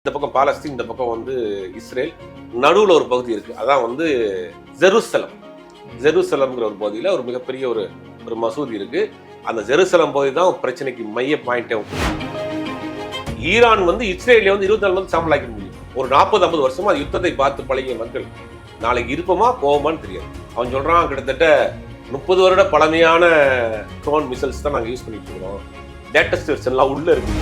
இந்த பக்கம் பாலஸ்தீன், இந்த பக்கம் வந்து இஸ்ரேல், நடுவில் ஒரு பகுதி இருக்கு. அதான் வந்து ஜெருசலம். ஜெருசலம்ங்கிற ஒரு பகுதியில் ஒரு மிகப்பெரிய ஒரு மசூதி இருக்கு. அந்த ஜெருசலம் பகுதி தான் பிரச்சனைக்கு மைய பாயிண்டே. ஈரான் வந்து இஸ்ரேலில் வந்து 24 மணி சாம்பலாக்க முடியும். ஒரு 40-50 வருஷமா அது யுத்தத்தை பார்த்து பழகிய மக்கள் நாளைக்கு இருப்போமா போவோமான்னு தெரியாது. அவன் சொல்றான் கிட்டத்தட்ட 30 வருட பழமையான ட்ரோன் மிசைல்ஸ் தான் நாங்கள் யூஸ் பண்ணிட்டு இருக்கிறோம். லேட்டஸ்ட் வெர்ஷன்லாம் உள்ள இருக்கு.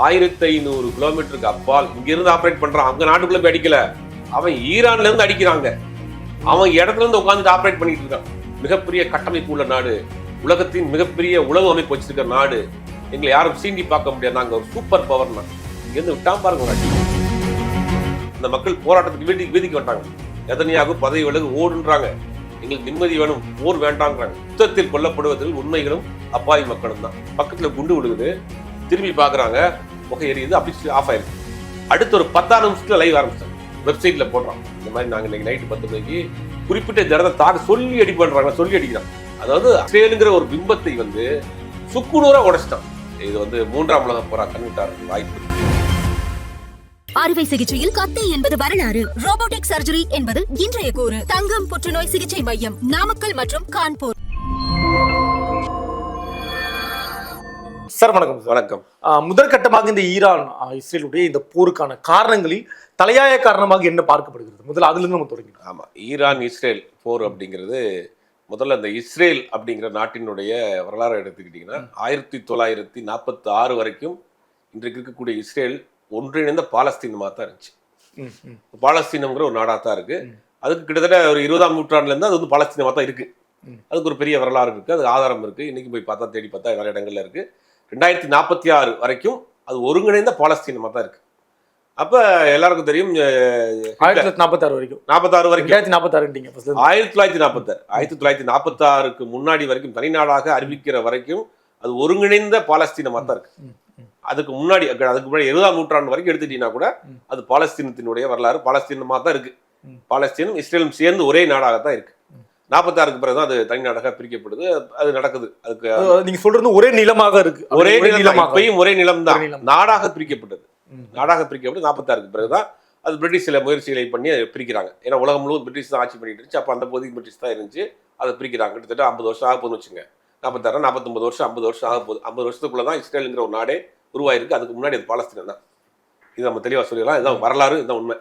1500 கிலோமீட்டருக்கு அப்பால் இங்கிருந்து ஆப்ரேட் பண்றான். அவங்க நாட்டுக்குள்ள போய் அடிக்கல, அவன் ஈரான்ல இருந்து அடிக்கிறாங்க. அவன் இடத்துல இருந்து உட்காந்து ஆப்ரேட் பண்ணிட்டு இருக்கான். மிகப்பெரிய கட்டமைப்பு உள்ள நாடு, உலகத்தின் மிகப்பெரிய உளவு அமைப்பு வச்சிருக்க நாடு. எங்களை யாரும் சீண்டி பார்க்க முடியாது. நாங்க ஒரு சூப்பர் பவர் தான். இங்கிருந்து விட்டான் பாருங்க ஒரு அடி. இந்த மக்கள் போராட்டத்துக்கு வீதிக்கு வந்தாங்க. எதனையாக பதவி விலகு ஓடுன்றாங்க. எங்களுக்கு நிம்மதி வேணும், போர் வேண்டாங்கிறாங்க. யுத்தத்தில் கொல்லப்படுவதில் உண்மைகளும் அப்பாவி மக்களும் தான். பக்கத்துல குண்டு விடுகுது, திரும்பி பாக்குறாங்க, புகை எரியுது, அப்படி ஆஃப் ஆயிருக்கு. அடுத்து ஒரு 10 நிமிஷத்துல லைவ் ஆரம்பிச்சாங்க. வெப்சைட்ல போடுறோம், இந்த மாதிரி நாங்க இன்னைக்கு நைட்டு 10 மணிக்கு குறிப்பிட்ட ஜனத்தை தாக்க சொல்லி அடி பண்றாங்க, சொல்லி அடிக்கிறான். அதாவது இஸ்ரேலுங்கிற ஒரு பிம்பத்தை வந்து சுக்குநூறா உடைச்சிட்டான். இது வந்து 3ஆம் உலக போரா கண்விட்டார் வாய்ப்பு. அறுவை சிகிச்சையில் கத்தி என்பது வரலாறு, ரோபோட்டிக் சர்ஜரி என்பது இன்றைய கூறு. தங்கம் புற்றுநோய் சிகிச்சை மையம், நாமக்கல் மற்றும் கான்பூர். சார் வணக்கம். வணக்கம். முதற்கட்டமாக இந்த ஈரான் இஸ்ரேலுடைய இந்த போருக்கான காரணங்களில் தலையாய காரணமாக என்ன பார்க்கப்படுகிறது? முதல்ல அதுல இருந்து நம்ம தொடங்கிடும். ஆமா, ஈரான் இஸ்ரேல் போர் அப்படிங்கிறது முதல்ல இந்த இஸ்ரேல் அப்படிங்கிற நாட்டினுடைய வரலாறு எடுத்துக்கிட்டீங்கன்னா 1946 வரைக்கும் இன்றைக்கு இருக்கக்கூடிய இஸ்ரேல் ஒன்றிணைந்த பாலஸ்தீனமாக தான் இருந்துச்சு. பாலஸ்தீனம்ங்கிற ஒரு நாடாக தான் இருக்கு. அதுக்கு கிட்டத்தட்ட ஒரு 20ஆம் நூற்றாண்டுல இருந்து அது வந்து பாலஸ்தீனமாக தான் இருக்கு. அதுக்கு ஒரு பெரிய வரலாறு இருக்கு, அது ஆதாரம் இருக்கு. இன்னைக்கு போய் பார்த்தா தேடி பார்த்தா நிறைய இடங்கள்ல இருக்கு. 2046 வரைக்கும் அது ஒருங்கிணைந்த பாலஸ்தீனமாக தான் இருக்கு. அப்ப எல்லாருக்கும் தெரியும் 1946 வரைக்கும் 46 வரைக்கும் 1946 1946க்கு முன்னாடி வரைக்கும் தனிநாடாக அறிவிக்கிற வரைக்கும் அது ஒருங்கிணைந்த பாலஸ்தீனமாக தான் இருக்கு. அதுக்கு முன்னாடி 20ஆம் நூற்றாண்டு வரைக்கும் எடுத்துட்டீங்கன்னா கூட அது பாலஸ்தீனத்தினுடைய வரலாறு பாலஸ்தீனமாக தான் இருக்கு. பாலஸ்தீனம் இஸ்ரேலும் சேர்ந்து ஒரே நாடாகத்தான் இருக்கு. 46க்கு பிறகுதான் அது தனிநாடாக பிரிக்கப்படுது. அது நடக்குது. அதுக்கு நீங்க சொல்றது ஒரே நிலமாக இருக்கு. ஒரே நிலம், இப்பயும் ஒரே நிலம் தான். நாடாக பிரிக்கப்பட்டது. நாடாக பிரிக்கப்பட்டு 46க்கு பிறகுதான் அது பிரிட்டிஷ் சில முயற்சிகளை பண்ணி பிரிக்கிறாங்க. ஏன்னா உலகம் முழுவதும் பிரிட்டிஷ் தான் ஆட்சி பண்ணிட்டு இருந்துச்சு. அப்போ அந்த பகுதிக்கு பிரிட்டிஷ் தான் இருந்துச்சு. அதை பிரிக்கிறாங்க. கிட்டத்தட்ட 50 வருஷம் ஆக போகுதுன்னு வச்சுங்க. 46 49 வருஷம் 50 வருஷம் ஆக போகுது. 50 வருஷத்துக்குள்ளதான் இஸ்ரேலுங்கிற ஒரு நாடே உருவாயிருக்கு. அதுக்கு முன்னாடி அது பாலஸ்தீனம் தான். இது நம்ம தெளிவாக சொல்லிடலாம். இதுதான் வரலாறு, இதுதான் உண்மை.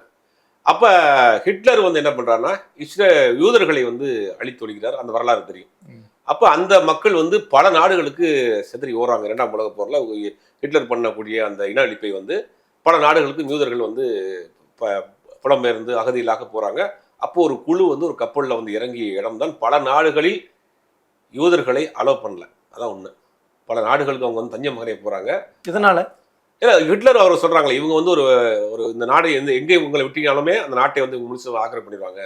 அப்ப ஹிட்லர் வந்து என்ன பண்றாருன்னா யூதர்களை வந்து அழித்தொழிக்கிறார். அந்த வரலாறு தெரியும். அப்ப அந்த மக்கள் வந்து பல நாடுகளுக்கு செதறி ஓடுறாங்க. 2ஆம் உலக போர்ல ஹிட்லர் பண்ணக்கூடிய அந்த இன அழிப்பை வந்து பல நாடுகளுக்கு யூதர்கள் வந்து புலம்பெயர்ந்து அகதியிலாக போறாங்க. அப்போ ஒரு குழு வந்து ஒரு கப்பல்ல வந்து இறங்கிய இடம்தான் பல நாடுகளில் யூதர்களை அலோவ் பண்ணல. அதான் உண்மை. பல நாடுகளுக்கு அவங்க வந்து தஞ்சம் அடைய போறாங்க. இதனால ஹிட்லர் அவர் சொல்றாங்களே, இவங்க வந்து ஒரு இந்த நாடை எங்கே உங்களை விட்டீங்கனாலுமே அந்த நாட்டை வந்து முழுசு ஆக்கிரமிப்பு பண்ணிடுவாங்க.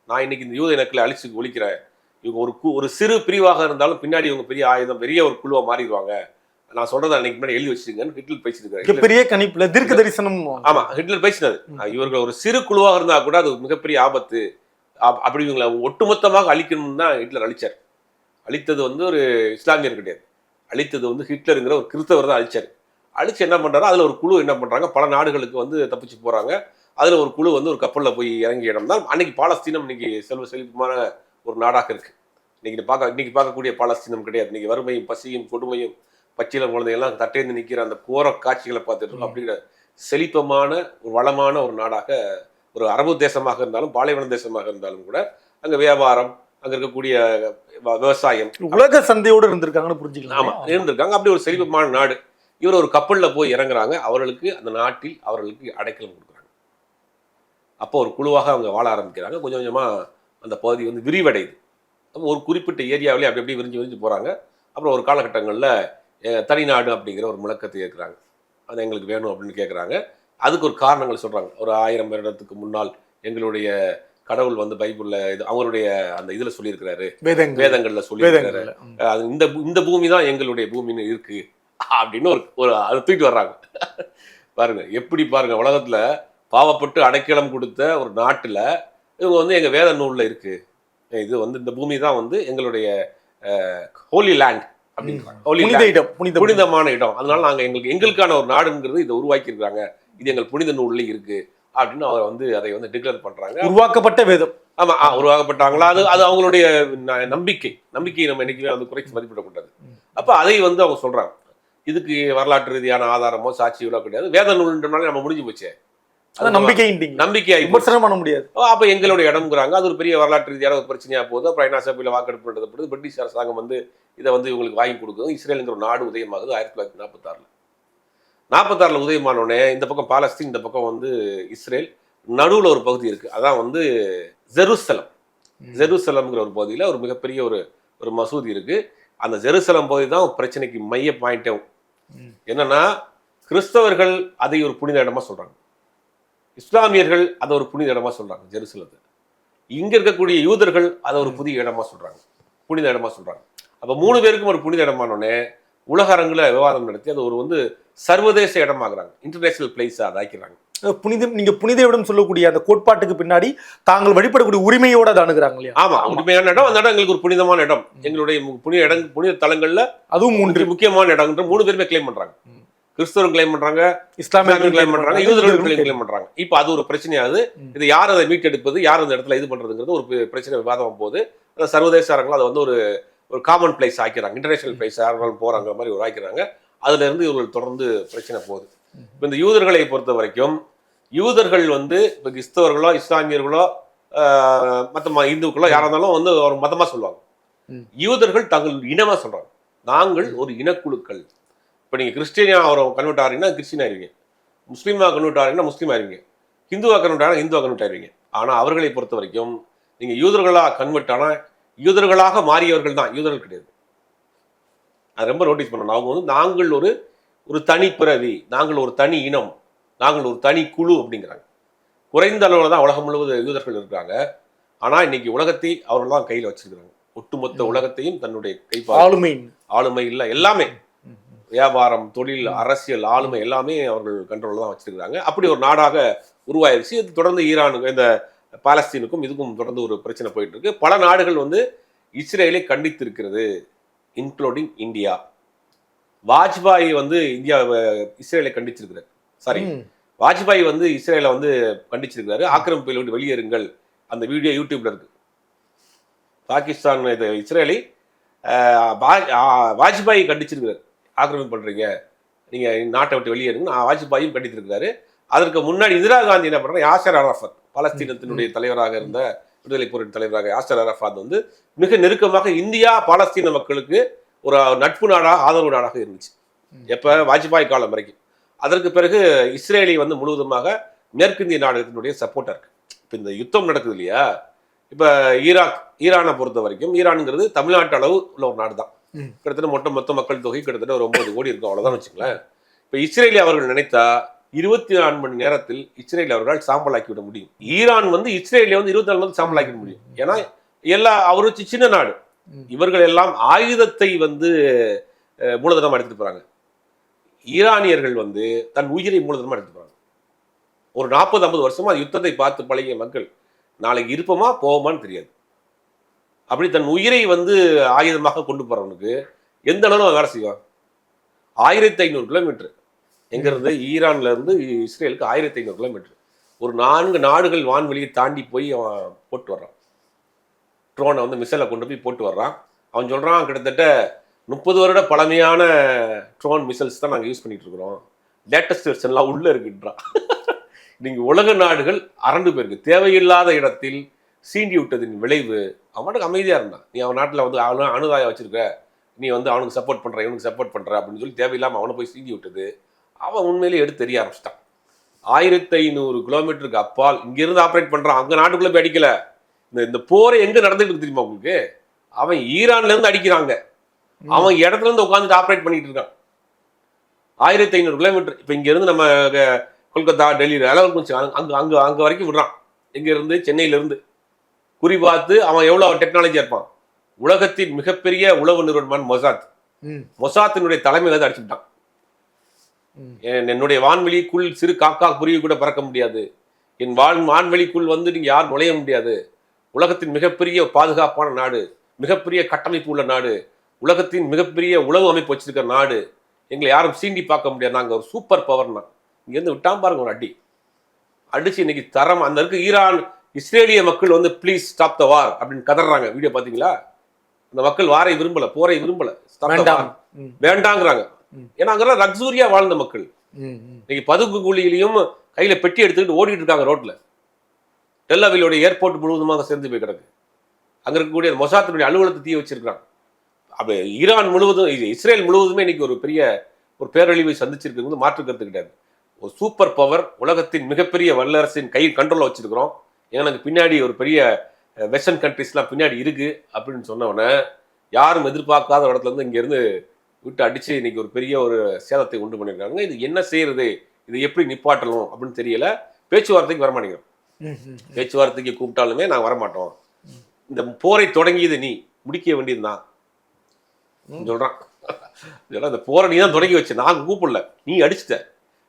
நான் இன்னைக்கு இந்த யூத இனக்களை அழிச்சு ஒழிக்கிறேன். இவங்க ஒரு சிறு பிரிவாக இருந்தாலும் பின்னாடி இவங்க பெரிய ஆயுதம், பெரிய ஒரு குழுவா மாறிடுவாங்க. நான் சொல்றதை அன்னைக்கு முன்னாடி எழுதி வச்சிருக்கேன்னு ஹிட்லர் பேசியிருக்காரு. பெரிய கணிப்புல தீர்க்க தரிசனம். ஆமா, ஹிட்லர் பேசினது. இவர்கள் ஒரு சிறு குழுவாக இருந்தா கூட அது மிகப்பெரிய ஆபத்து. அப்படி இவங்களை ஒட்டுமொத்தமாக அழிக்கணும்னு தான் ஹிட்லர் அழிச்சார். அழித்தது வந்து ஒரு இஸ்லாமியர் கிடையாது. அழித்தது வந்து ஹிட்லருங்கிற ஒரு கிறிஸ்தவர் தான் அழிச்சார். அழிச்சு என்ன பண்றாரு, அதுல ஒரு குழு என்ன பண்றாங்க, பல நாடுகளுக்கு வந்து தப்பிச்சு போறாங்க. அதுல ஒரு குழு வந்து ஒரு கப்பல்ல போய் இறங்கிய இடம் தான் அன்னைக்கு பாலஸ்தீனம். இன்னைக்கு செழிப்புமான ஒரு நாடாக இருக்கு. இன்னைக்கு பார்க்கக்கூடிய பாலஸ்தீனம் கிடையாது. இன்னைக்கு வறுமையும் பசியும் கொடுமையும் பச்சிலம் குழந்தைகள்லாம் தட்டேந்து நிற்கிற அந்த கோர காட்சிகளை பார்த்துட்டு இருக்கோம். அப்படிங்கிற செழிப்பமான ஒரு வளமான ஒரு நாடாக, ஒரு அரபு தேசமாக இருந்தாலும் பாலைவன தேசமாக இருந்தாலும் கூட அங்க வியாபாரம், அங்க இருக்கக்கூடிய விவசாயம், உலக சந்தையோடு இருந்திருக்காங்கன்னு புரிஞ்சுக்கலாம். ஆமா, இருந்திருக்காங்க. அப்படி ஒரு செழிப்பமான நாடு. இவர் ஒரு கப்பல்ல போய் இறங்குறாங்க. அவர்களுக்கு அந்த நாட்டில் அவர்களுக்கு அடைக்கலம் கொடுக்குறாங்க. அப்போ ஒரு குழுவாக அவங்க வாழ ஆரம்பிக்கிறாங்க. கொஞ்சம் கொஞ்சமா அந்த பகுதி வந்து விரிவடையுது. ஒரு குறிப்பிட்ட ஏரியாவிலே அப்படி அப்படி விரிஞ்சு போறாங்க. அப்புறம் ஒரு காலகட்டங்களில் தனிநாடு அப்படிங்கிற ஒரு முழக்கத்தை ஏற்கிறாங்க. அது எங்களுக்கு வேணும் அப்படின்னு கேட்குறாங்க. அதுக்கு ஒரு காரணங்கள் சொல்றாங்க. ஒரு 1000 வருடத்துக்கு முன்னால் எங்களுடைய கடவுள் வந்து பைபிள்ல அவருடைய அந்த இதுல சொல்லியிருக்கிறாரு, வேதங்கள்ல சொல்லியிருக்கிறாரு, அது இந்த பூமி தான் எங்களுடைய பூமின்னு இருக்கு அப்படின்னு ஒரு அதை தூக்கிட்டு வர்றாங்க. பாருங்க எப்படி பாருங்க, உலகத்துல பாவப்பட்டு அடைக்கலம் கொடுத்த ஒரு நாட்டுல இவங்க வந்து எங்க வேத நூல்ல இருக்கு, இது வந்து இந்த பூமி தான் வந்து எங்களுடைய ஹோலி லேண்ட் அப்படின்றாங்க. புனிதமான இடம். அதனால நாங்க எங்களுக்கான ஒரு நாடுங்கிறது இதை உருவாக்கி இருக்காங்க. இது எங்கள் புனித நூல்ல இருக்கு அப்படின்னு அவர் வந்து அதை வந்து டிக்ளேர் பண்றாங்க. உருவாக்கப்பட்ட வேதம். ஆமா, உருவாக்கப்பட்டாங்களா, அது அவங்களுடைய நம்பிக்கையை நம்ம என்னைக்குமே வந்து குறைச்சி மதிப்பிடக்கூடாது. அப்ப அதை வந்து அவங்க சொல்றாங்க. இதுக்கு வரலாற்று ரீதியான ஆதாரமோ சாட்சிகளோ கிடையாது. வேத நூல்ன்றனால நம்ம முடிஞ்சு போச்சே, நம்பிக்கையாகி விமர்சனம் பண்ண முடியாது. அப்ப எங்களுடைய இடம்ங்கிறாங்க. அது ஒரு பெரிய வரலாற்று ரீதியான ஒரு பிரச்சனையா போகுது. அப்புறம் ஐநா சபையில வாக்கெடுப்பு நடத்தப்படுது. பிரிட்டிஷ் அரசாங்கம் வந்து இதை வந்து இவங்களுக்கு வாங்கி கொடுக்குது. இஸ்ரேலுங்கிற ஒரு நாடு உதயமாகுது 1946 உதயமானோடனே இந்த பக்கம் பாலஸ்தீன், இந்த பக்கம் வந்து இஸ்ரேல், நடுவில் ஒரு பகுதி இருக்கு. அதான் வந்து ஜெருசலம்ங்கிற ஒரு பகுதியில் ஒரு மிகப்பெரிய ஒரு மசூதி இருக்கு. அந்த ஜெருசலம் பகுதி தான் பிரச்சனைக்கு மைய பாயிண்டே. என்னன்னா, கிறிஸ்தவர்கள் அதை ஒரு புனித இடமா சொல்றாங்க, இஸ்லாமியர்கள் அதை ஒரு புனித இடமா சொல்றாங்க ஜெருசலத்தை. இங்க இருக்கக்கூடிய யூதர்கள் அதை ஒரு புதிய இடமா சொல்றாங்க, புனித இடமா சொல்றாங்க. அப்ப 3 பேருக்கும் ஒரு புனித இடமானோடனே உலக அரங்குல விவாதம் நடத்தி அது ஒரு வந்து சர்வதேச இடமாகறாங்க, இன்டர்நேஷனல் பிளேஸ் அதை ஆக்கிறாங்க. நீங்க புனித இடம் சொல்லக்கூடிய அந்த கோட்பாட்டுக்கு பின்னாடி தாங்கள் வழிபடக்கூடிய உரிமையோட அதை அணுகுறாங்க இல்லையா? ஆமா, உரிமையான இடம். அந்த இடம் எங்களுக்கு ஒரு புனிதமான இடம், எங்களுடைய புனித தலங்கள்ல அதுவும் 3 முக்கியமான இடம்ன்ற 3 பேருமே கிளைம் பண்றாங்க. கிறிஸ்தவர்கள் கிளைம் பண்றாங்க, இஸ்லாமியர்கள் கிளைம் பண்றாங்க, யூதர்கள் கிளைம் பண்றாங்க. இப்ப அது ஒரு பிரச்சனையாகுது. இது யார் அதை மீட்டெடுப்பது, யார் அந்த இடத்துல இது பண்றதுங்கிறது ஒரு பிரச்சனை விவாதம் போது அந்த சர்வதேச அரங்கில் அதை வந்து ஒரு காமன் பிளேஸ் ஆக்கிறாங்க, இன்டர்நேஷனல் பிளேஸ் யாரும் போறாங்க மாதிரி ஒரு ஆக்கிறாங்க. அதுல இருந்து இவர்கள் தொடர்ந்து பிரச்சனை போகுது. இப்போ இந்த யூதர்களை பொறுத்த வரைக்கும், யூதர்கள் வந்து இப்போ கிறிஸ்தவர்களோ இஸ்லாமியர்களோ மற்ற இந்துக்களோ யாரா இருந்தாலும் வந்து ஒரு மதமா சொல்லுவாங்க. யூதர்கள் தங்கள் இனமா சொல்றாங்க, நாங்கள் ஒரு இனக்குழுக்கள். இப்போ நீங்க கிறிஸ்டியனா அவரை கன்வெர்ட் ஆகிறீங்கன்னா கிறிஸ்டின் ஆயிருவீங்க, முஸ்லீமா கன்வெர்ட் ஆகிறீங்கன்னா முஸ்லீம் ஆயிருவீங்க, ஹிந்துவா கன்வெர்ட் ஆனா ஹிந்துவா கன்வெர்ட் ஆயிருவீங்க. ஆனா அவர்களை பொறுத்த வரைக்கும் நீங்க யூதர்களா கன்வெர்ட் ஆனா யூதர்களாக மாறியவர்கள் தான், யூதர்கள் கிடையாது. அது ரொம்ப நோட்டீஸ் பண்ணணும். அவங்க வந்து நாங்கள் ஒரு தனி பிறவி, நாங்கள் ஒரு தனி இனம், நாங்கள் ஒரு தனி குழு அப்படிங்கிறாங்க. குறைந்த அளவில் தான் உலகம் முழுவதும் யூதர்கள் இருக்காங்க. ஆனால் இன்னைக்கு உலகத்தை அவர்கள் தான் கையில் வச்சிருக்கிறாங்க. ஒட்டுமொத்த உலகத்தையும் தன்னுடைய ஆளுமை இல்லை, எல்லாமே வியாபாரம், தொழில், அரசியல், ஆளுமை எல்லாமே அவர்கள் கண்ட்ரோலில் தான் வச்சிருக்கிறாங்க. அப்படி ஒரு நாடாக உருவாயிருச்சு. இது தொடர்ந்து ஈரானுக்கு, இந்த பாலஸ்தீனுக்கும் இதுக்கும் தொடர்ந்து ஒரு பிரச்சனை போயிட்டு இருக்கு. பல நாடுகள் வந்து இஸ்ரேலை கண்டித்து இருக்கிறது, இன்க்ளூடிங் இந்தியா. வாஜ்பாய் வந்து இஸ்ரேலை கண்டிச்சிருக்கிறார். சாரி, வாஜ்பாய் வந்து இஸ்ரேலை வந்து கண்டிச்சிருக்கிறாரு. ஆக்கிரமிப்பில் விட்டு வெளியேறுங்கள், அந்த வீடியோ யூடியூப்ல இருக்கு. பாகிஸ்தான் இஸ்ரேலை வாஜ்பாய் கண்டிச்சிருக்கிறார், ஆக்கிரமிப்பு பண்றீங்க, நீங்க நாட்டை விட்டு வெளியேறுங்க. வாஜ்பாயும் கண்டித்திருக்கிறாரு. அதற்கு முன்னாடி இந்திரா காந்தி என்ன பண்றாங்க, யாசர் அரஃபாத், பாலஸ்தீனத்தினுடைய தலைவராக இருந்த விடுதலை போரின் தலைவராக யாசர் அரஃபாத் வந்து மிக நெருக்கமாக இந்தியா பாலஸ்தீன மக்களுக்கு ஒரு நட்பு நாடாக, ஆதரவு நாடாக இருந்துச்சு எப்ப வாஜ்பாய் காலம் வரைக்கும். அதற்கு பிறகு இஸ்ரேலை வந்து முழுவதுமாக மேற்கிந்திய நாடுகளுடைய சப்போர்ட்டா இருக்கு. இப்போ இந்த யுத்தம் நடக்குது இல்லையா, இப்போ ஈரானை பொறுத்த வரைக்கும், ஈரானுங்கிறது தமிழ்நாட்டு அளவு உள்ள ஒரு நாடு தான். கிட்டத்தட்ட மொத்த மக்கள் தொகை கிட்டத்தட்ட ஒரு 9 கோடி இருக்கும், அவ்வளவுதான் வச்சுங்களேன். இப்போ இஸ்ரேலை அவர்கள் நினைத்தா 24 மணி நேரத்தில் இஸ்ரேல் அவர்களால் சாம்பலாக்கி விட முடியும். ஈரான் வந்து இஸ்ரேலை வந்து 24 மணி சாம்பலாக்கி விட முடியும். ஏன்னா அவரு சின்ன நாடு. இவர்கள் எல்லாம் ஆயுதத்தை வந்து மூலதனமா எடுத்துட்டு போறாங்க. ஈரானியர்கள் வந்து தன் உயிரை மூலதனமா எடுத்துட்டு போறாங்க. ஒரு 40-50 வருஷமா யுத்தத்தை பார்த்து பழகிய மக்கள் நாளைக்கு இருப்போமா போவோமான்னு தெரியாது. அப்படி தன் உயிரை வந்து ஆயுதமாக கொண்டு போறவனுக்கு எந்த அளவு வேலை செய்வான்? 1500 கிலோமீட்டர் எங்கிறது, ஈரான்ல இருந்து இஸ்ரேலுக்கு 1500 கிலோமீட்டர். ஒரு 4 நாடுகள் வான்வெளியை தாண்டி போய் அவன் போட்டு வர்றான். ட்ரோனை வந்து மிசைலை கொண்டு போய் போட்டு வர்றான். அவன் சொல்றான், கிட்டத்தட்ட 30 வருட பழமையான ட்ரோன் மிசைல்ஸ் தான் நாங்கள் யூஸ் பண்ணிட்டு இருக்கிறோம், லேட்டஸ்ட் வெர்ஷன்லாம் உள்ள இருக்குன்றான். நீங்க உலக நாடுகள் அரண்டு போயிருக்கு. தேவையில்லாத இடத்தில் சீண்டி விட்டதின் விளைவு அவனுக்கு அமைதியா இருந்தான். நீ அவன் நாட்டில் வந்து அணுதாய வச்சிருக்க, நீ வந்து அவனுக்கு சப்போர்ட் பண்ற, இவனுக்கு சப்போர்ட் பண்ற அப்படின்னு சொல்லி தேவையில்லாம அவனை போய் சீண்டி விட்டது. அவன் உண்மையிலே எடுத்து தெரிய ஆரம்பிச்சிட்டான். 1500 கிலோமீட்டருக்கு அப்பால் இங்கிருந்து ஆப்ரேட் பண்றான். அங்க நாட்டுக்குள்ள போய் அடிக்கல. இந்த போரை எங்க நடந்துட்டு தெரியுமா உங்களுக்கு? அவன் ஈரான்ல இருந்து அடிக்கிறாங்க, அவன் இடத்துல இருந்து உட்காந்துட்டு ஆப்ரேட் பண்ணிட்டு இருக்கான். 1500 கிலோமீட்டர். இப்ப இங்க இருந்து நம்ம கொல்கத்தா, டெல்லி அளவுக்கு அங்க வரைக்கும் விடுறான். இங்க இருந்து சென்னையில இருந்து குறிபார்த்து அவன் எவ்வளவு டெக்னாலஜியா இருப்பான். உலகத்தின் மிகப்பெரிய உளவு நிறுவனமான மொசாத்தினுடைய தலைமையில தான் அடிச்சுட்டான். என்னுடைய வான்வெளிக்குள் சிறு காக்கா குருவி கூட பறக்க முடியாது, என் வான்வெளிக்குள் வந்து நீங்க யாரும் நுழைய முடியாது. உலகத்தின் மிகப்பெரிய பாதுகாப்பான நாடு, மிகப்பெரிய கட்டமைப்பு உள்ள நாடு, உலகத்தின் மிகப்பெரிய உளவு அமைப்பு வச்சிருக்கிற நாடு, எங்களை யாரும் சீண்டி பார்க்க முடியாது, நாங்கள் ஒரு சூப்பர் பவர்னா இங்கேருந்து விட்டான் பாருங்க ஒரு அடி அடிச்சு இன்னைக்கு தரம் அந்த இருக்கு ஈரான் இஸ்ரேலிய மக்கள் வந்து ப்ளீஸ் ஸ்டாப் த வார் அப்படின்னு கதறாங்க. வீடியோ பார்த்தீங்களா? அந்த மக்கள் வாரை விரும்பல, போரை விரும்பல, வேண்டாங்கிறாங்க. ஏன்னா அங்கெல்லாம் லக்ஸூரியா வாழ்ந்த மக்கள் இன்னைக்கு பதுங்கு குழியிலையும் கையில பெட்டி எடுத்துக்கிட்டு ஓடிட்டு இருக்காங்க ரோட்ல. டெல்லவிலுடைய ஏர்போர்ட் முழுவதுமாக சேர்ந்து போய் கிடக்கு. அங்க இருக்கக்கூடிய மொசாத்தினுடைய அலுவலகத்தை தீ வச்சிருக்காங்க. அப்ப ஈரான் முழுவதும் இஸ்ரேல் முழுவதுமே இன்னைக்கு ஒரு பெரிய ஒரு பேரழிவை சந்திச்சிருக்கிறது மாற்று கருத்து கிடையாது. ஒரு சூப்பர் பவர் உலகத்தின் மிகப்பெரிய வல்லரசின் கை கண்ட்ரோல்ல வச்சிருக்கிறோம். எனக்கு பின்னாடி ஒரு பெரிய வெஸ்டர்ன் கண்ட்ரிஸ்லாம் பின்னாடி இருக்கு அப்படின்னு சொன்னவொடனே யாரும் எதிர்பார்க்காத இடத்துல இருந்து இங்க இருந்து விட்டு அடிச்சு இன்னைக்கு ஒரு பெரிய ஒரு சேதத்தை உண்டு பண்ணியிருக்காங்க. இது என்ன செய்யறது, இது எப்படி நிப்பாட்டணும் அப்படின்னு தெரியல. பேச்சுவார்த்தைக்கு வரமாட்டேங்கிறோம். பேச்சுவார்த்தைக்கு கூப்பிட்டாலுமே நான் வரமாட்டோம். இந்த போரை தொடங்கியது நீ, முடிக்க வேண்டியதுதான் சொல்றான். இதெல்லாம் இந்த போரை நீ தான் தொடங்கி வச்ச, நான் கூப்பிடல, நீ அடிச்சுட்ட.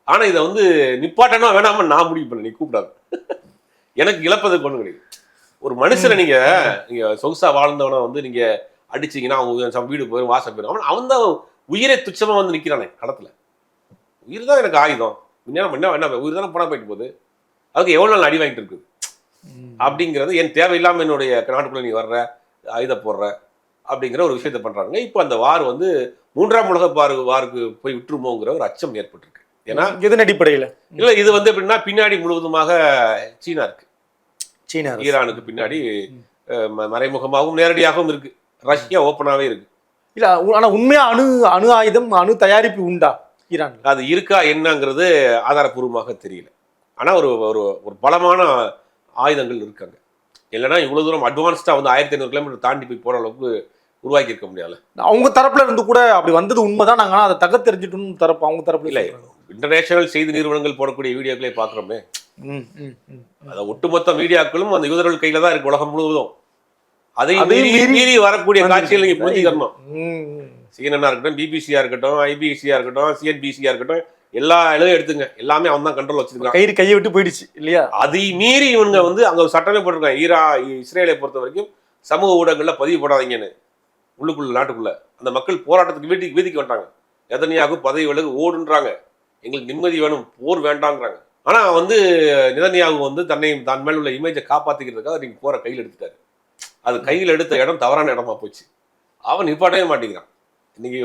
ஆனா இதை வந்து நிப்பாட்டனா வேணாம நான் முடிவு பண்ண, நீ கூப்பிடாது. எனக்கு இழப்பது கொண்டு கிடையாது. ஒரு மனுஷனை நீங்க சொகுசா வாழ்ந்தவனை வந்து நீங்க அடிச்சீங்கன்னா அவங்க வீடு போயிடும், வாசல் போயிடும். அவன் தான் உயிரை துச்சமா வந்து நிக்கிறானே களத்துல. உயிர் தான் எனக்கு ஆயுதம், என்ன உயிர் தானே போனா போயிட்டு போகுது. அதுக்கு எவ்வளவு நாள் அடி வாங்கிட்டு இருக்குது அப்படிங்கிறது என் தேவையில்லாம என்னுடைய நாட்டுக்குள்ள நீ வர்ற ஆயுத போடுற அப்படிங்கிற ஒரு விஷயத்த பண்றாங்க. இப்போ அந்த வார் வந்து 3ஆம் உலக வாருக்கு போய் விட்டுருமோங்கிற ஒரு அச்சம் ஏற்பட்டிருக்கு. ஏன்னா எதன் அடிப்படையில் இல்ல, இது வந்து எப்படின்னா பின்னாடி முழுவதுமாக சீனா இருக்கு. சீனா ஈரானுக்கு பின்னாடி மறைமுகமாகவும் நேரடியாகவும் இருக்கு. ரஷ்யா ஓப்பனாவே இருக்கு. இல்ல ஆனா உண்மையா அணு ஆயுதம் அணு தயாரிப்பு உண்டா ஈரான்? அது இருக்கா என்னங்கிறது ஆதாரப்பூர்வமாக தெரியல. ஆனா ஒரு ஒரு பலமான ஆயுதங்கள் இருக்காங்க. இல்லைன்னா இவ்வளவு தூரம் அட்வான்ஸ்டா வந்து 1500 கிலோமீட்டர் தாண்டி போய் போற அளவுக்கு உருவாக்கி இருக்க முடியாது. அவங்க தரப்புல இருந்து கூட அப்படி வந்தது உண்மைதான். நாங்க அதை தகத்தெரிஞ்சிட்டோம் தரப்பு அவங்க தரப்புல இல்லை. இன்டர்நேஷனல் செய்தி நிறுவனங்கள் போடக்கூடிய வீடியோக்களே பாக்குறோமே, அத ஒட்டுமொத்த மீடியாக்களும் அந்த யூதர்கள் கையில தான் இருக்கு உலகம் முழுவதும். அதையும் மீறி வரக்கூடிய காட்சிகள் நீங்க புரிஞ்சுக்கணும். CNN இருக்கட்டும், பிபிசியா இருக்கட்டும், ஐபிசியா இருக்கட்டும், சிஎன்பிசியா இருக்கட்டும், எல்லா இடம் எடுத்துங்க, எல்லாமே அவன் தான் கண்ட்ரோல் வச்சிருக்கான். கையை விட்டு போயிடுச்சு இல்லையா? அதை மீறி இவங்க வந்து அங்க ஒரு சட்டமே போட்டிருக்காங்க. இஸ்ரேலை பொறுத்த வரைக்கும் சமூக ஊடகங்கள்ல பதிவு போடாதீங்கன்னு. உள்ளுக்குள்ள நாட்டுக்குள்ள அந்த மக்கள் போராட்டத்துக்கு வீதிக்கு வந்துட்டாங்க. நெதன்யாகு பதவி விலகு ஓடுன்றாங்க. எங்களுக்கு நிம்மதி வேணும், போர் வேண்டாங்கிறாங்க. ஆனா வந்து நெதன்யாகு வந்து தான் மேல உள்ள இமேஜை காப்பாத்திக்கிறதுக்காக நீங்க போற கையில் எடுத்துட்டாரு. அது கையில் எடுத்த இடம் தவறான இடமா போச்சு. அவன் நிப்பாட்டவே மாட்டேங்கிறான். இன்னைக்கு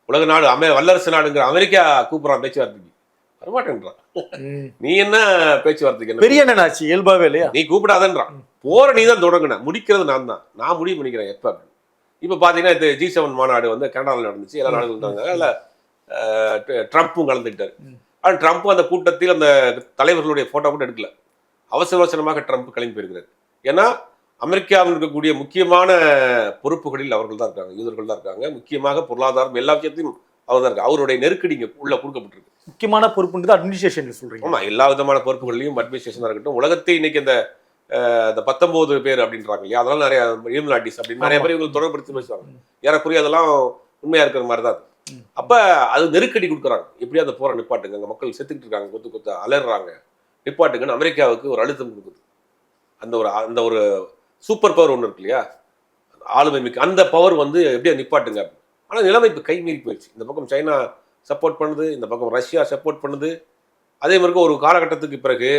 உலக நாடு வல்லரசு நாடுங்கிற அமெரிக்கா கூப்பிடுறான் பேச்சுவார்த்தைக்கு, வரமாட்டேன்றான். நீ என்ன பேச்சுவார்த்தைக்கு பெரிய என்னாச்சு இயல்பாவே இல்லையா? நீ கூப்பிடாதன்றான். போற நீ தான் தொடங்கின, முடிக்கிறது நான் முடிவு பண்ணிக்கிறேன் எப்ப. இப்ப பாத்தீங்கன்னா இந்த G7 மாநாடு வந்து கனடாவில் நடந்துச்சு. எல்லா நாடுகளும் இருந்தாங்க. அதுல ட்ரம்ப்பும் கலந்துக்கிட்டாரு. ஆனா ட்ரம்ப் அந்த கூட்டத்தில் அந்த தலைவர்களுடைய போட்டோ கூட எடுக்கல. அவசரமாக ட்ரம்ப் கிளம்பி போயிருக்கிறார். ஏன்னா அமெரிக்காவில் இருக்கக்கூடிய முக்கியமான பொறுப்புகளில் அவர்கள் தான் இருக்காங்க, யூதர்கள் தான் இருக்காங்க. முக்கியமாக பொருளாதாரம் எல்லா விஷயத்தையும் அவர் தான் இருக்காங்க. அவருடைய நெருக்கடி உள்ள கொடுக்கப்பட்டிருக்கு. முக்கியமான பொறுப்புன்றது அட்மினிஸ்ட்ரேஷன் சொல்றீங்க? ஆமா, எல்லா விதமான பொறுப்புகளையும் அட்மினிஸ்ட்ரேஷன் இருக்கட்டும். உலகத்தை இன்னைக்கு இந்த 19 பேர் அப்படின்றாங்க இல்லையா, அதெல்லாம் நிறைய இலுமினாட்டிஸ் அப்படின்னு நிறைய பேர் இவங்க தொடர்படுத்தி பேசுவாங்க. ஏறக்குறைய அதெல்லாம் உண்மையா இருக்கிற மாதிரி தான். அப்ப அது நெருக்கடி கொடுக்குறாங்க. எப்படியா அந்த போரை நிப்பாட்டுங்க, அங்க மக்கள் செத்துக்கிட்டு இருக்காங்க, கொத்து அலறாங்க, நிப்பாட்டுங்கன்னு அமெரிக்காவுக்கு ஒரு அழுத்தம் கொடுக்குது. அந்த ஒரு சூப்பர் பவர் ஒன்று இருக்கு இல்லையா, ஆளுமை மிக்க அந்த பவர் வந்து எப்படியா நிப்பாட்டுங்க. ஆனால் நிலைமை இப்போ கை மீறி போயிடுச்சு. இந்த பக்கம் சைனா சப்போர்ட் பண்ணுது, இந்த பக்கம் ரஷ்யா சப்போர்ட் பண்ணுது. அதே மாதிரி ஒரு காலகட்டத்துக்கு பிறகு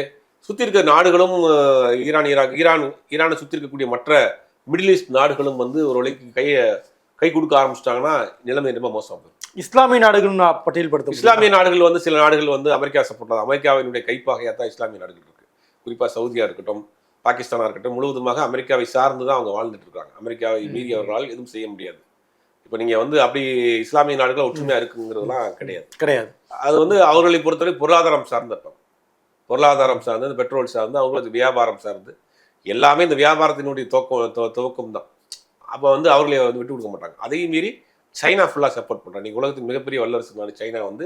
சுற்றி இருக்கிற நாடுகளும் ஈரானை சுற்றி இருக்கக்கூடிய மற்ற மிடில் ஈஸ்ட் நாடுகளும் வந்து ஒரு வழிக்கு கை கொடுக்க ஆரம்பிச்சிட்டாங்கன்னா நிலைமை ரொம்ப மோசம். இஸ்லாமிய நாடுகள் பட்டியல்படுத்த இஸ்லாமிய நாடுகள் வந்து சில நாடுகள் வந்து அமெரிக்கா சப்போர்ட் தான். அமெரிக்காவினுடைய கைப்பாகையாக தான் இஸ்லாமிய நாடுகள் இருக்கு. குறிப்பாக சவுதியா இருக்கட்டும், பாகிஸ்தானா இருக்கட்டும், முழுவதுமாக அமெரிக்காவை சார்ந்து தான் அவங்க வாழ்ந்துட்டு இருக்காங்க. அமெரிக்காவை மீறி அவர்களால் எதுவும் செய்ய முடியாது. இப்போ நீங்க வந்து அப்படி இஸ்லாமிய நாடுகள் ஒற்றுமையா இருக்குங்கிறதுலாம் கிடையாது. அது வந்து அவர்களை பொறுத்தவரை பொருளாதாரம் சார்ந்து பெட்ரோல் சார்ந்து, அவங்களுக்கு வியாபாரம் சார்ந்து, எல்லாமே இந்த வியாபாரத்தினுடைய துவக்கம் தான். அப்போ வந்து அவர்களை வந்து விட்டு கொடுக்க மாட்டாங்க. அதையும் மீறி சைனா ஃபுல்லாக சப்போர்ட் பண்ணுறாங்க. நீங்கள் உலகத்தின் மிகப்பெரிய வல்லரசு நாடு சைனா வந்து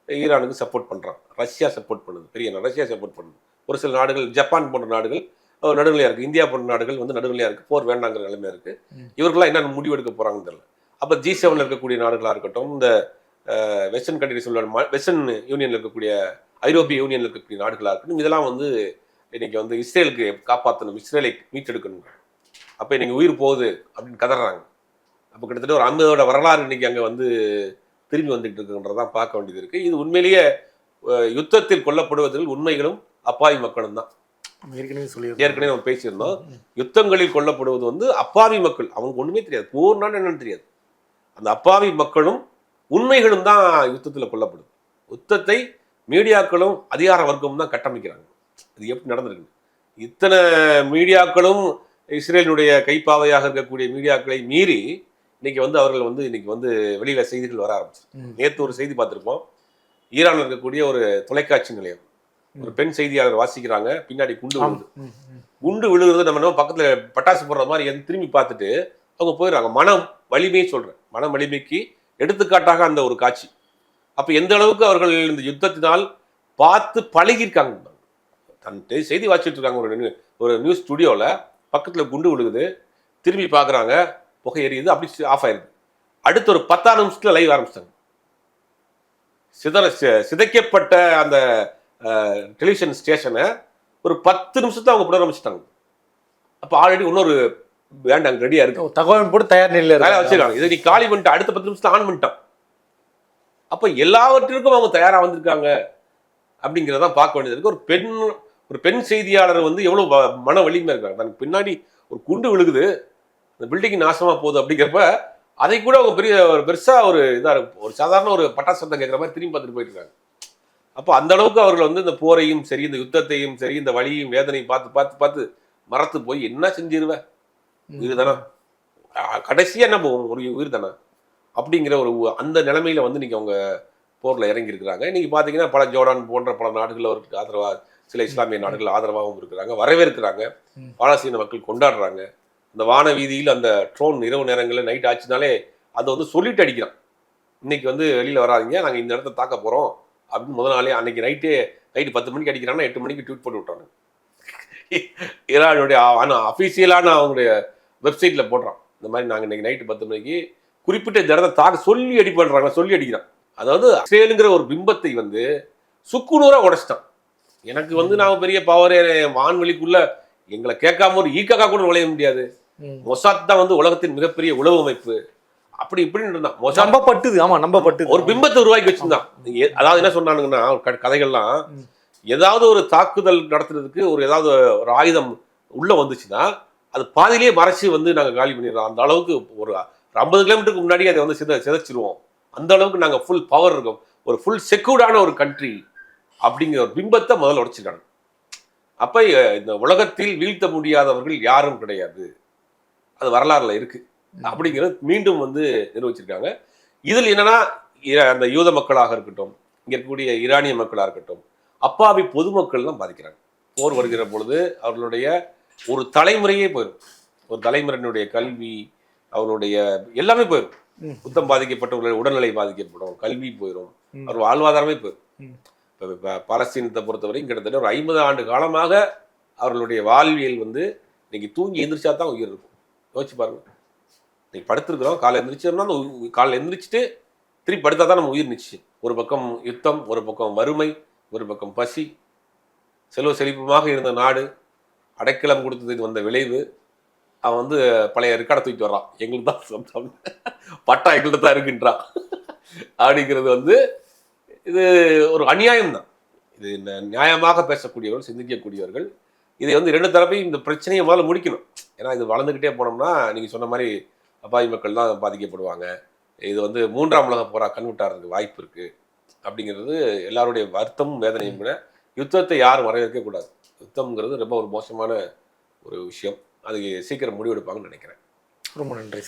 ஈரானுக்கு சப்போர்ட் பண்ணுறான். ரஷ்யா சப்போர்ட் பண்ணுது, ரஷ்யா சப்போர்ட் பண்ணுது. ஒரு சில நாடுகள், ஜப்பான் போன்ற நாடுகள் நடுநிலையா இருக்கு. இந்தியா போன்ற நாடுகள் வந்து நடுநிலையா இருக்கு. போர் வேண்டாங்கிற நிலைமையா இருக்கு. இவர்களாம் என்ன முடிவு எடுக்க போறாங்கன்னு தெரியல. அப்ப G7 இருக்கக்கூடிய நாடுகளா இருக்கட்டும், இந்த வெஸ்டர்ன் கண்ட்ரி வெஸ்டர்ன் யூனியன்ல இருக்கக்கூடிய, ஐரோப்பிய யூனியன்ல இருக்கக்கூடிய நாடுகளா இருக்கட்டும், இதெல்லாம் வந்து இன்னைக்கு வந்து இஸ்ரேலுக்கு காப்பாற்றணும், இஸ்ரேலை மீட்டெடுக்கணும். அப்ப இன்னைக்கு உயிர் போகுது அப்படின்னு கதறாங்க. அப்ப கிட்டத்தட்ட ஒரு 50 வரலாறு இன்னைக்கு அங்க வந்து திரும்பி வந்துட்டு இருக்குன்றதான் பார்க்க வேண்டியது இருக்கு. இது உண்மையிலேயே யுத்தத்தில் கொல்லப்படுவதில் உண்மைகளும் அப்பாவி மக்களும் தான். ஏற்கனவே நம்ம பேசியிருந்தோம். யுத்தங்களில் கொல்லப்படுவது வந்து அப்பாவி மக்கள், அவங்களுக்கு ஒண்ணுமே தெரியாது, போர்னா என்னன்னு தெரியாது. அந்த அப்பாவி மக்களும் உண்மைகளும் தான் யுத்தத்தில் கொல்லப்படுது. யுத்தத்தை மீடியாக்களும் அதிகார வர்க்கமும் தான் கட்டமைக்கிறாங்க. இது எப்படி நடந்திருக்கு? இத்தனை மீடியாக்களும் இஸ்ரேலினுடைய கைப்பாவையாக இருக்கக்கூடிய மீடியாக்களை மீறி இன்னைக்கு வந்து அவர்கள் வந்து இன்னைக்கு வந்து வெளியில செய்திகள் வர ஆரம்பிச்சு. நேற்று ஒரு செய்தி பார்த்திருப்போம். ஈரான்ல இருக்கக்கூடிய ஒரு தொலைக்காட்சி நிலையம், ஒரு பெண் செய்தியாளர் வாசிக்கிறாங்க, பின்னாடி குண்டு விழுகிறது, நம்ம பக்கத்துல பட்டாசு போடுற மாதிரி திரும்பி பார்த்துட்டு அவங்க போயிடுறாங்க. மன வலிமையை சொல்றேன், மன வலிமைக்கு எடுத்துக்காட்டாக அந்த ஒரு காட்சி. அப்ப எந்த அளவுக்கு அவர்கள் இந்த யுத்தத்தினால் பார்த்து பழகிருக்காங்க. தன் செய்தி வாசிச்சுட்டு இருக்காங்க ஒரு நியூஸ் ஸ்டுடியோல, பக்கத்துல குண்டு விழுகுது, திரும்பி பார்க்குறாங்க, புகை எரியுது, அப்படி ஆஃப் ஆயிருது. அடுத்த ஒரு 10 நிமிஷத்துல லைவ் ஆரம்பிச்சிட்டாங்க. சிதைக்கப்பட்ட அந்த டெலிவிஷன் ஸ்டேஷனை ஒரு 10 நிமிஷத்துல அவங்க புனரமைச்சிட்டாங்க. அப்ப ஆல்ரெடி இன்னொரு வேண்டாங்க ரெடியா இருக்கு, தகவல் போட்டு தயார் நிலையில வச்சிருக்காங்க. இதை நீ காலி பண்ணிட்டு அடுத்த 10 நிமிஷத்துல ஆன் பண்ணிட்டான். அப்ப எல்லாவற்றிற்கும் அவங்க தயாரா வந்திருக்காங்க அப்படிங்கிறதான் பார்க்க வேண்டியது இருக்கு. ஒரு பெண் செய்தியாளர் வந்து எவ்வளவு மன வலிமையா இருக்காங்க. தனக்கு பின்னாடி ஒரு குண்டு விழுகுது, அந்த பில்டிங் நாசமா போகுது அப்படிங்கிறப்ப அதை கூட அவங்க பெருசா ஒரு இதா இருக்கும், ஒரு சாதாரண ஒரு பட்டாசு சத்தம் கேட்குற மாதிரி திரும்பி பார்த்துட்டு போயிட்டு இருக்காங்க. அப்போ அந்த அளவுக்கு அவர்கள் வந்து இந்த போரையும் சரி, இந்த யுத்தத்தையும் சரி, இந்த வலியும் வேதனையும் பார்த்து பார்த்து பார்த்து மறத்து போய் என்ன செஞ்சிருவேன், உயிர் தானே கடைசியா என்ன போகும், ஒரு உயிர் தானே அப்படிங்கிற ஒரு அந்த நிலைமையில வந்து இன்னைக்கு அவங்க போர்ல இறங்கி இருக்கிறாங்க. இன்னைக்கு பாத்தீங்கன்னா பல ஜோர்டான் போன்ற பல நாடுகள் அவருக்கு ஆதரவா, சில இஸ்லாமிய நாடுகள் ஆதரவாகவும் இருக்கிறாங்க, வரவேற்கிறாங்க, பாலஸ்தீன மக்கள் கொண்டாடுறாங்க. அந்த வான வீதியில் அந்த ட்ரோன் இரவு நேரங்களில் நைட் ஆச்சுனாலே அதை வந்து சொல்லிட்டு அடிக்கிறான், இன்னைக்கு வந்து வெளியில வராதிங்க, நாங்கள் இந்த இடத்த தாக்க போறோம் அப்படின்னு முதல் நாளே அன்னைக்கு நைட்டு 10 மணிக்கு அடிக்கிறாங்கன்னா 8 மணிக்கு ட்வீட் போட்டு விட்டாங்க. ஈரானுடைய அஃபீஷியலான அவங்களுடைய வெப்சைட்ல போடுறான், இந்த மாதிரி நாங்கள் இன்னைக்கு நைட்டு 10 மணிக்கு குறிப்பிட்ட இந்த இடத்த தாக்க சொல்லி அடி பண்றாங்க, சொல்லி அடிக்கிறான். அதாவது இஸ்ரேலுங்கிற ஒரு பிம்பத்தை வந்து சுக்குநூறா உடைச்சிட்டான். எனக்கு வந்து நான் பெரிய பவர், வான்வெளிக்குள்ள எங்களை கேட்காம ஒரு ஈக்காக்கா கூட நுழைய முடியாது, மொசாத் தான் வந்து உலகத்தின் மிகப்பெரிய உளவு அமைப்பு, அப்படி இப்படின்னு இருந்தான். நம்பப்பட்டு ஒரு பிம்பத்தை உருவாக்கி வச்சிருந்தான். அதாவது என்ன சொன்னானுங்கன்னா கதைகள்லாம், ஏதாவது ஒரு தாக்குதல் நடத்துறதுக்கு ஏதாவது ஒரு ஆயுதம் உள்ள வந்துச்சுன்னா அது பாதியிலேயே மறைச்சு வந்து நாங்கள் காலி பண்ணிடுறோம். அந்த அளவுக்கு ஒரு 50 கிலோமீட்டருக்கு முன்னாடி அதை வந்து சிதைச்சிருவோம். அந்த அளவுக்கு நாங்கள் ஃபுல் பவர் இருக்கோம், ஒரு ஃபுல் செக்யூர்டான ஒரு கண்ட்ரி அப்படிங்கிற ஒரு பிம்பத்தை முதல்ல உடைச்சிருக்காங்க. அப்ப இந்த உலகத்தில் வீழ்த்த முடியாதவர்கள் யாரும் கிடையாது, அது வரலாறுல இருக்கு அப்படிங்கிறது மீண்டும் வந்து நிரூபிச்சிருக்காங்க. இதில் என்னன்னா, அந்த யூத மக்களாக இருக்கட்டும், இங்க இருக்கக்கூடிய ஈரானிய மக்களாக இருக்கட்டும், அப்பாவி பொதுமக்கள் தான் பாதிக்கிறாங்க. போர் வருகிற பொழுது அவர்களுடைய ஒரு தலைமுறையே போயிடும், ஒரு தலைமுறையினுடைய கல்வி, அவனுடைய எல்லாமே போயிடும். யுத்தம் பாதிக்கப்பட்டவர்களுடைய உடல்நிலை பாதிக்கப்படும், கல்வி போயிடும், அவர் வாழ்வாதாரமே போயிடும். இப்போ பாலஸ்தீனத்தை பொறுத்தவரை கிட்டத்தட்ட ஒரு 50 ஆண்டு காலமாக அவர்களுடைய வாழ்வியல் வந்து இன்னைக்கு தூங்கி எந்திரிச்சா தான் உயிர் இருக்கும். யோசிச்சு பாருங்க, இன்னைக்கு படுத்துருக்குறோம், காலை எந்திரிச்சோம்னா அந்த காலை எந்திரிச்சிட்டு திருப்பி படுத்தா தான் நம்ம உயிர் நிச்சயம். ஒரு பக்கம் யுத்தம், ஒரு பக்கம் வறுமை, ஒரு பக்கம் பசி, செல்வ செழிப்புமாக இருந்த நாடு அடைக்கலம் கொடுத்ததுக்கு வந்த விளைவு, அவன் வந்து பழைய ரெக்கார்டை தூக்கிட்டு வர்றான், எங்களுக்கு தான் சொந்தம், பட்டா எங்கள்கிட்ட தான் இருக்குன்றான் அப்படிங்கிறது வந்து இது ஒரு அநியாயம் தான். இது நியாயமாக பேசக்கூடியவர்கள், சிந்திக்கக்கூடியவர்கள் இதை வந்து 2 தரப்பையும் இந்த பிரச்சனையை முதல்ல முடிக்கணும். ஏன்னா இது வளர்ந்துக்கிட்டே போனோம்னா நீங்கள் சொன்ன மாதிரி அப்பாவி மக்கள் தான் பாதிக்கப்படுவாங்க. இது வந்து 3ஆம் உலக போரா கண்விட்டாறதுக்கு வாய்ப்பு இருக்கு அப்படிங்கிறது எல்லாருடைய வருத்தமும் வேதனையும் கூட. யுத்தத்தை யாரும் வரவேற்க கூடாது. யுத்தம்ங்கிறது ரொம்ப ஒரு மோசமான ஒரு விஷயம். அது சீக்கிரம் முடிவெடுப்பாங்கன்னு நினைக்கிறேன். ரொம்ப நன்றி.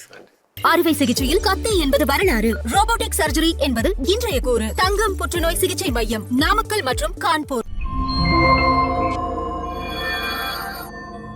அறுவை சிகிச்சையில் கத்தை என்பது வரலாறு, ரோபோட்டிக் சர்ஜரி என்பது இன்றைய கூறு. தங்கம் புற்றுநோய் சிகிச்சை மையம், நாமக்கல் மற்றும் கான்பூர்.